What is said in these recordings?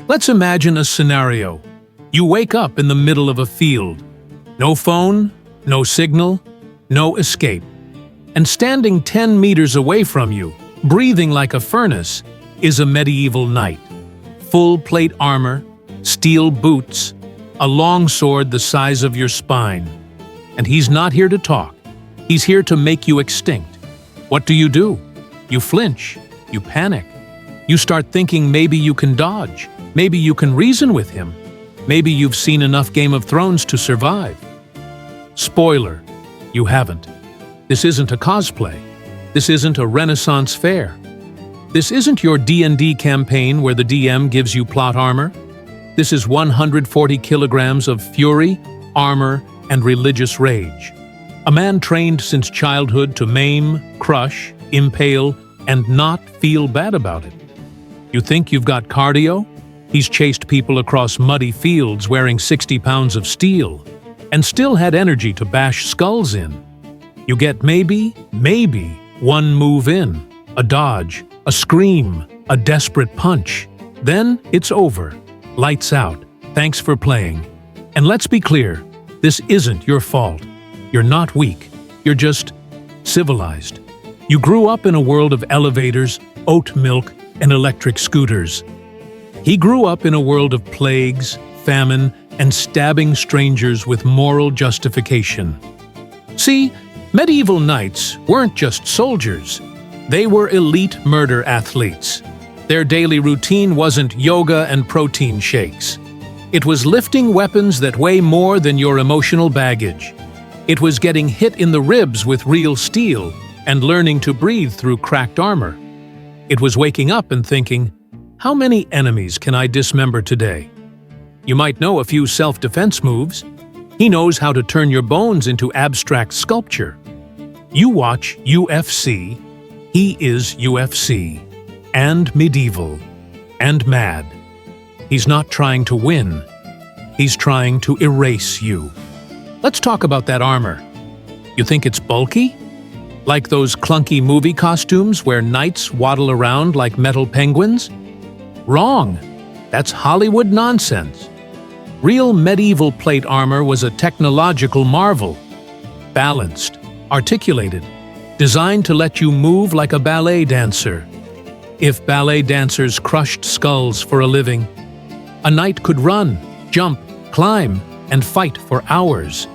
Let's imagine a scenario. You wake up in the middle of a field. No phone, no signal, no escape. And standing 10 meters away from you, breathing like a furnace, is a medieval knight. Full plate armor, steel boots, a long sword the size of your spine. And he's not here to talk. He's here to make you extinct. What do? You flinch. You panic. You start thinking maybe you can dodge. Maybe you can reason with him. Maybe you've seen enough Game of Thrones to survive. Spoiler, you haven't. This isn't a cosplay. This isn't a Renaissance fair. This isn't your D&D campaign where the DM gives you plot armor. This is 140 kilograms of fury, armor, and religious rage. A man trained since childhood to maim, crush, impale, and not feel bad about it. You think you've got cardio? He's chased people across muddy fields wearing 60 pounds of steel, and still had energy to bash skulls in. You get maybe one move in, a dodge, a scream, a desperate punch. Then it's over. Lights out. Thanks for playing. And let's be clear, this isn't your fault. You're not weak. You're just civilized. You grew up in a world of elevators, oat milk, and electric scooters. He grew up in a world of plagues, famine, and stabbing strangers with moral justification. See, medieval knights weren't just soldiers. They were elite murder athletes. Their daily routine wasn't yoga and protein shakes. It was lifting weapons that weigh more than your emotional baggage. It was getting hit in the ribs with real steel and learning to breathe through cracked armor. It was waking up and thinking, how many enemies can I dismember today? You might know a few self-defense moves. He knows how to turn your bones into abstract sculpture. You watch UFC. He is UFC. And medieval. And mad. He's not trying to win. He's trying to erase you. Let's talk about that armor. You think it's bulky? Like those clunky movie costumes where knights waddle around like metal penguins? Wrong. That's Hollywood nonsense. Real medieval plate armor was a technological marvel. Balanced, articulated, designed to let you move like a ballet dancer. If ballet dancers crushed skulls for a living, a knight could run, jump, climb, and fight for hours.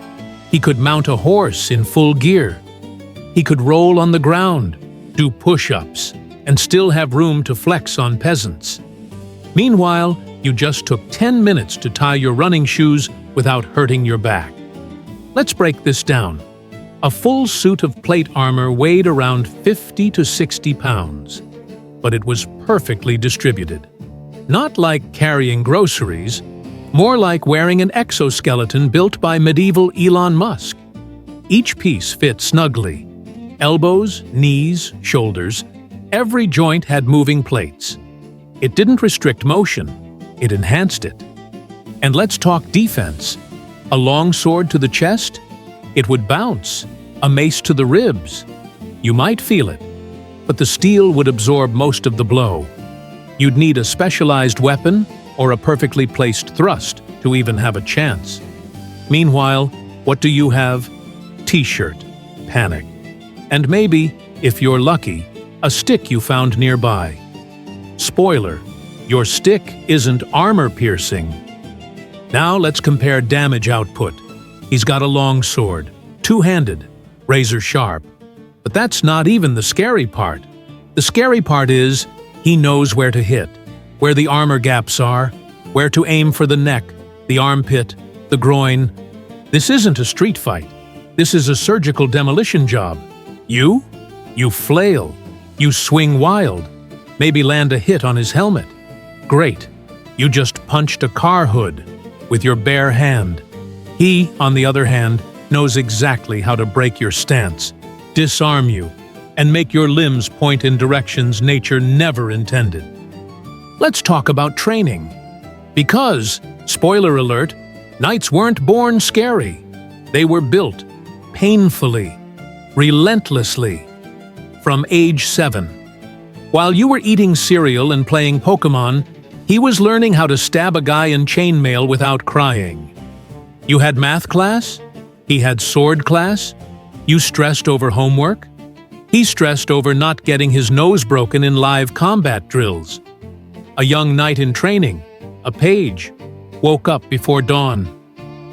He could mount a horse in full gear. He could roll on the ground, do push-ups, and still have room to flex on peasants. Meanwhile, you just took 10 minutes to tie your running shoes without hurting your back. Let's break this down. A full suit of plate armor weighed around 50 to 60 pounds, but it was perfectly distributed. Not like carrying groceries, more like wearing an exoskeleton built by medieval Elon Musk. Each piece fit snugly. Elbows, knees, shoulders, every joint had moving plates. It didn't restrict motion, it enhanced it. And let's talk defense. A long sword to the chest? It would bounce. A mace to the ribs? You might feel it, but the steel would absorb most of the blow. You'd need a specialized weapon or a perfectly placed thrust to even have a chance. Meanwhile, what do you have? T-shirt, panic. And maybe, if you're lucky, a stick you found nearby. Spoiler, your stick isn't armor-piercing. Now let's compare damage output. He's got a long sword, two-handed, razor-sharp. But that's not even the scary part. The scary part is, he knows where to hit, where the armor gaps are, where to aim for the neck, the armpit, the groin. This isn't a street fight. This is a surgical demolition job. You flail. You swing wild. Maybe land a hit on his helmet. Great. You just punched a car hood with your bare hand. He, on the other hand, knows exactly how to break your stance, disarm you, and make your limbs point in directions nature never intended. Let's talk about training. Because, spoiler alert, knights weren't born scary. They were built painfully, relentlessly, from age 7. While you were eating cereal and playing Pokémon, He was learning how to stab a guy in chainmail without crying. You had math class? He had sword class? You stressed over homework? He stressed over not getting his nose broken in live combat drills. A young knight in training, a page, woke up before dawn.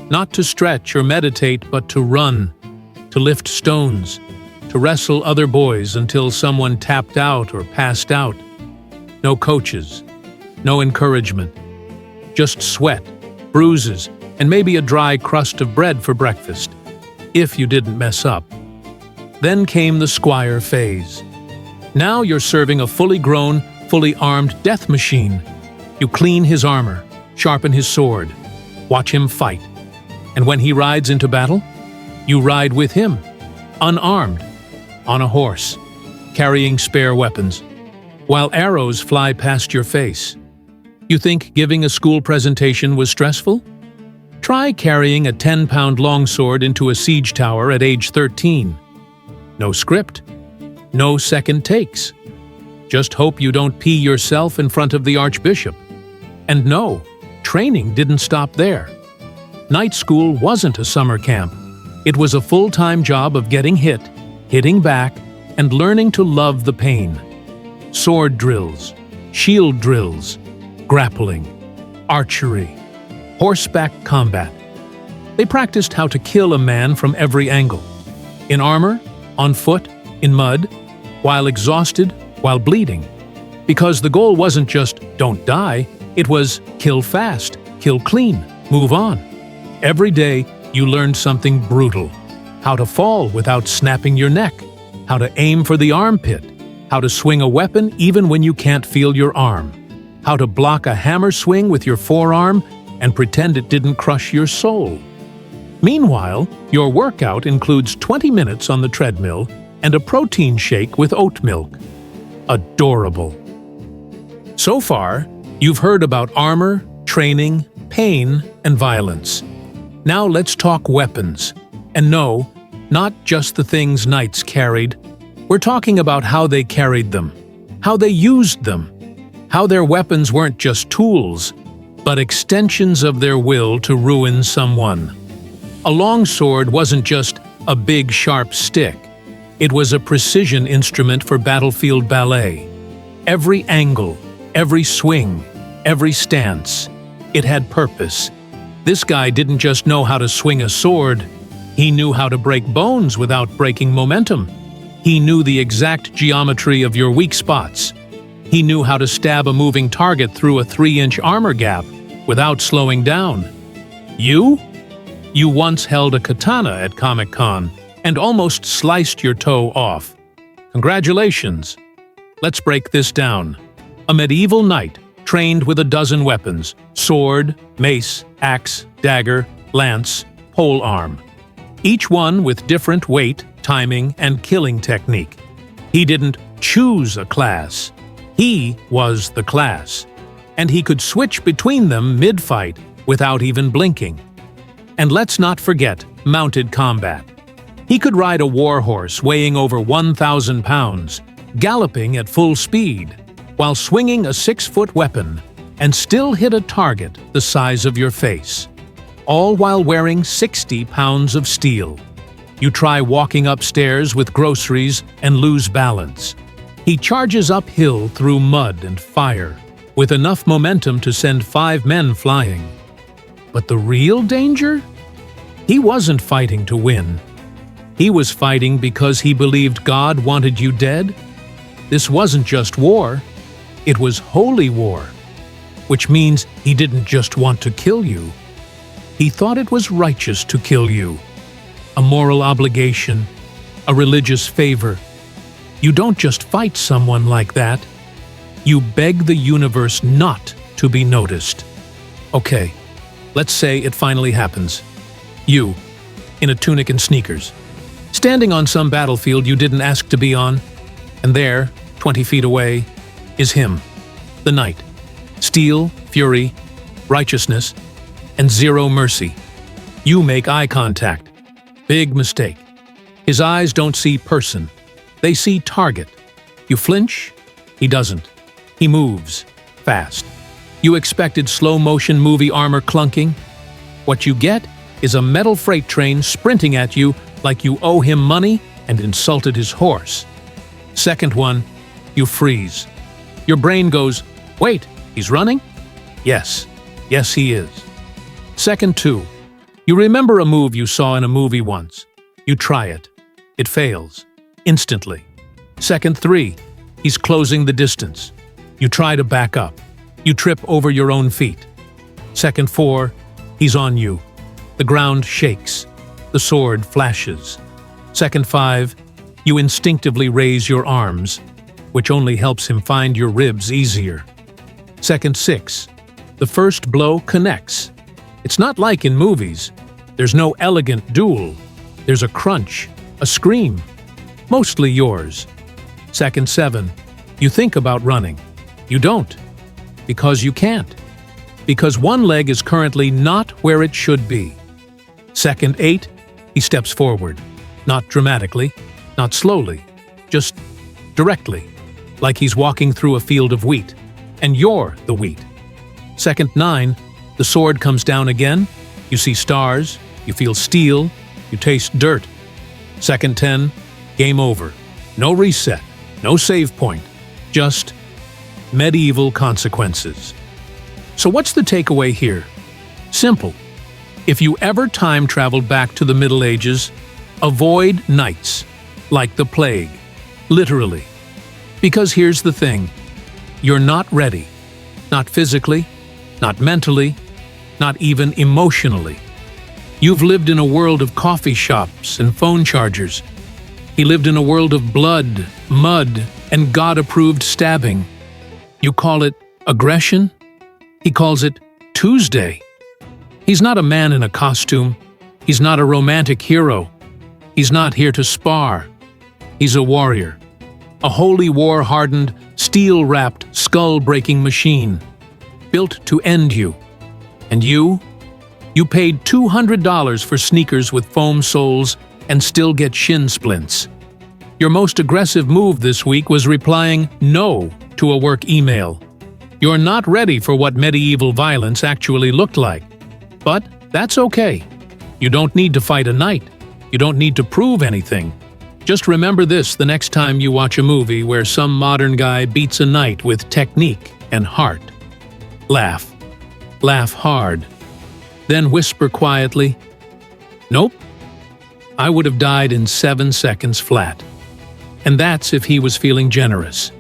Not to stretch or meditate, but to run, to lift stones, to wrestle other boys until someone tapped out or passed out. No coaches, no encouragement. Just sweat, bruises, and maybe a dry crust of bread for breakfast, if you didn't mess up. Then came the squire phase. Now you're serving a fully grown, fully armed death machine. You clean his armor, sharpen his sword, watch him fight. And when he rides into battle, you ride with him, unarmed, on a horse, carrying spare weapons, while arrows fly past your face. You think giving a school presentation was stressful? Try carrying a 10-pound longsword into a siege tower at age 13. No script, no second takes. Just hope you don't pee yourself in front of the archbishop. And no, training didn't stop there. Night school wasn't a summer camp. It was a full-time job of getting hit, hitting back, and learning to love the pain. Sword drills, shield drills, grappling, archery, horseback combat. They practiced how to kill a man from every angle. In armor, on foot, in mud, while exhausted, while bleeding. Because the goal wasn't just don't die, it was kill fast, kill clean, move on. Every day, you learned something brutal. How to fall without snapping your neck. How to aim for the armpit. How to swing a weapon even when you can't feel your arm. How to block a hammer swing with your forearm and pretend it didn't crush your soul. Meanwhile, your workout includes 20 minutes on the treadmill and a protein shake with oat milk. Adorable. So far, you've heard about armor, training, pain, and violence. Now let's talk weapons. And no, not just the things knights carried. We're talking about how they carried them, how they used them, how their weapons weren't just tools, but extensions of their will to ruin someone. A longsword wasn't just a big sharp stick. It was a precision instrument for battlefield ballet. Every angle, every swing, every stance, it had purpose. This guy didn't just know how to swing a sword, he knew how to break bones without breaking momentum. He knew the exact geometry of your weak spots. He knew how to stab a moving target through a 3-inch armor gap without slowing down. You? You once held a katana at Comic-Con and almost sliced your toe off. Congratulations. Let's break this down. A medieval knight trained with a dozen weapons: sword, mace, axe, dagger, lance, polearm. Each one with different weight, timing, and killing technique. He didn't choose a class. He was the class. And he could switch between them mid-fight without even blinking. And let's not forget mounted combat. He could ride a warhorse weighing over 1,000 pounds, galloping at full speed, while swinging a 6-foot weapon, and still hit a target the size of your face. All while wearing 60 pounds of steel. You try walking upstairs with groceries and lose balance. He charges uphill through mud and fire, with enough momentum to send 5 men flying. But the real danger? He wasn't fighting to win. He was fighting because he believed God wanted you dead. This wasn't just war, it was holy war, which means he didn't just want to kill you. He thought it was righteous to kill you. A moral obligation, a religious favor. You don't just fight someone like that. You beg the universe not to be noticed. Okay, let's say it finally happens. You, in a tunic and sneakers, standing on some battlefield you didn't ask to be on, and there, 20 feet away, is him, the knight. Steel, fury, righteousness, and zero mercy. You make eye contact. Big mistake. His eyes don't see person. They see target. You flinch, he doesn't. He moves, fast. You expected slow-motion movie armor clunking? What you get is a metal freight train sprinting at you like you owe him money and insulted his horse. Second one, you freeze. Your brain goes, wait, he's running? Yes, yes he is. Second two, you remember a move you saw in a movie once. You try it. It fails. Instantly. Second three, he's closing the distance. You try to back up. You trip over your own feet. Second four, he's on you. The ground shakes. The sword flashes. Second five, you instinctively raise your arms, which only helps him find your ribs easier. Second six, the first blow connects. It's not like in movies. There's no elegant duel. There's a crunch, a scream, mostly yours. Second seven, you think about running. You don't. Because you can't. Because one leg is currently not where it should be. Second eight, he steps forward. Not dramatically, not slowly, just directly, like he's walking through a field of wheat, and you're the wheat. Second nine, the sword comes down again. You see stars, you feel steel, you taste dirt. Second 10, game over. No reset, no save point, just medieval consequences. So what's the takeaway here? Simple. If you ever time traveled back to the Middle Ages, avoid knights, like the plague, literally. Because here's the thing, you're not ready. Not physically, not mentally, not even emotionally. You've lived in a world of coffee shops and phone chargers. He lived in a world of blood, mud, and God-approved stabbing. You call it aggression? He calls it Tuesday. He's not a man in a costume. He's not a romantic hero. He's not here to spar. He's a warrior. A holy war-hardened, steel-wrapped, skull-breaking machine. Built to end you. And you? You paid $200 for sneakers with foam soles and still get shin splints. Your most aggressive move this week was replying no to a work email. You're not ready for what medieval violence actually looked like. But that's okay. You don't need to fight a knight. You don't need to prove anything. Just remember this the next time you watch a movie where some modern guy beats a knight with technique and heart. Laugh. Laugh hard. Then whisper quietly, "Nope. I would have died in 7 seconds flat." And that's if he was feeling generous.